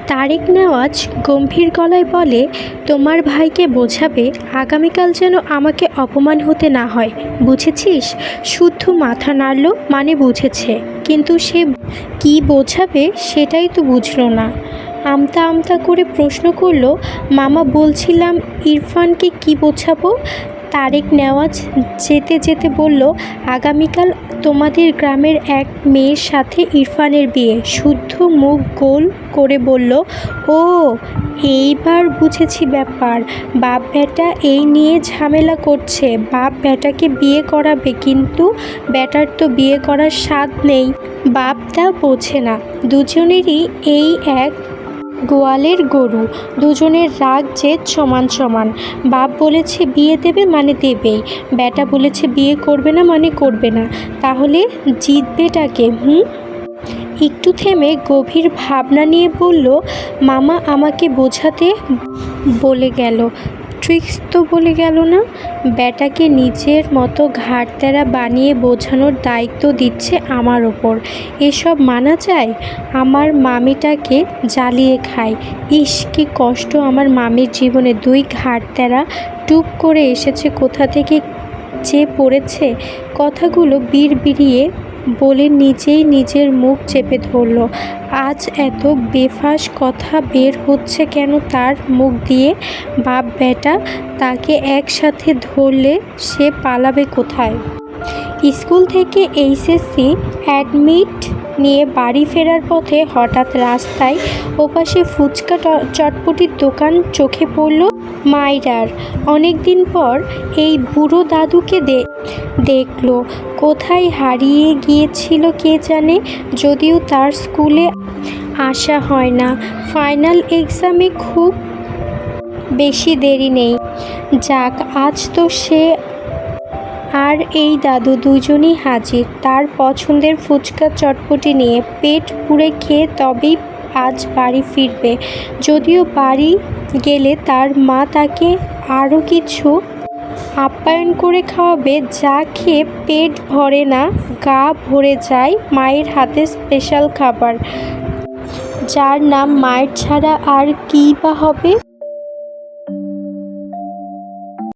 তারেক নেওয়াজ গম্ভীর গলায় বলে, তোমার ভাইকে বোঝাবে আগামীকাল যেন আমাকে অপমান হতে না হয়, বুঝেছিস? শুদ্ধ মাথা নাড়ল, মানে বুঝেছে, কিন্তু সে কি বোঝাবে সেটাই তো বুঝল না। আমতা আমতা করে প্রশ্ন করল, মামা বলছিলাম ইরফানকে কি বোঝাবো? তারেক নেওয়াজ যেতে যেতে বলল, আগামীকাল তোমাদের গ্রামের এক মেয়ের সাথে ইরফানের বিয়ে। শুদ্ধ মুখ গোল করে বলল, ও, এইবার বুঝেছি ব্যাপার। বাপ বেটা এই নিয়ে ঝামেলা করছে। বাপ বেটাকে বিয়ে করাবে, কিন্তু বেটার তো বিয়ে করার স্বাদ নেই। বাপটা বোঝে না। দুজনেরই এই এক গোয়ালের গরু, দুজনের রাগ জেদ সমান সমান। বাপ বলেছে বিয়ে দেবে মানে দেবেই, বেটা বলেছে বিয়ে করবে না মানে করবে না। তাহলে জিতবেটাকে? একটু থেমে গভীর ভাবনা নিয়ে বলল, মামা আমাকে বোঝাতে বলে গেল, ট্রিক্স তো বলে গেল না। বেটাকে নিজের মতো ঘাড়তেরা বানিয়ে বোঝানোর দায়িত্ব দিচ্ছে আমার ওপর। এসব মানা যায়? আমার মামিটাকে জ্বালিয়ে খায়। ইস, কি কষ্ট আমার মামির জীবনে। দুই ঘাড়তেরা টুপ করে এসেছে কোথা থেকে যে পড়েছে। কথাগুলো বিড়বিড়িয়ে বলে নিজেই নিজের মুখ চেপে ধরল। আজ এত বেফাঁস কথা বের হচ্ছে কেন তার মুখ দিয়ে? বাপ বেটা তাকে একসাথে ধরলে সে পালাবে কোথায়? স্কুল থেকে এইচএসসি অ্যাডমিট নিয়ে বাড়ি ফেরার পথে হঠাৎ রাস্তায় ওপাশে ফুচকা চটপটির দোকান চোখে পড়ল মাইরার। অনেক দিন পর এই বুড়ো দাদুকে দেখল। কোথায় হারিয়ে গিয়েছিল কে জানে। যদিও তার স্কুলে আসা হয় না। ফাইনাল এক্সামে খুব বেশি দেরি নেই। যাক, আজ তো সে আর এই দাদু দুজনই হাজির, তার পছন্দের ফুচকা চটপটি নিয়ে। পেট পুড়ে খেয়ে তবেই আজ বাড়ি ফিরবে। যদিও বাড়ি গেলে তার মা তাকে আরও কিছু আপ্যায়ন করে খাওয়াবে, যা খেয়ে পেট ভরে না, গা ভরে যায়। মায়ের হাতে স্পেশাল খাবার, যার নাম মায়ের ছাড়া আর কী বা হবে।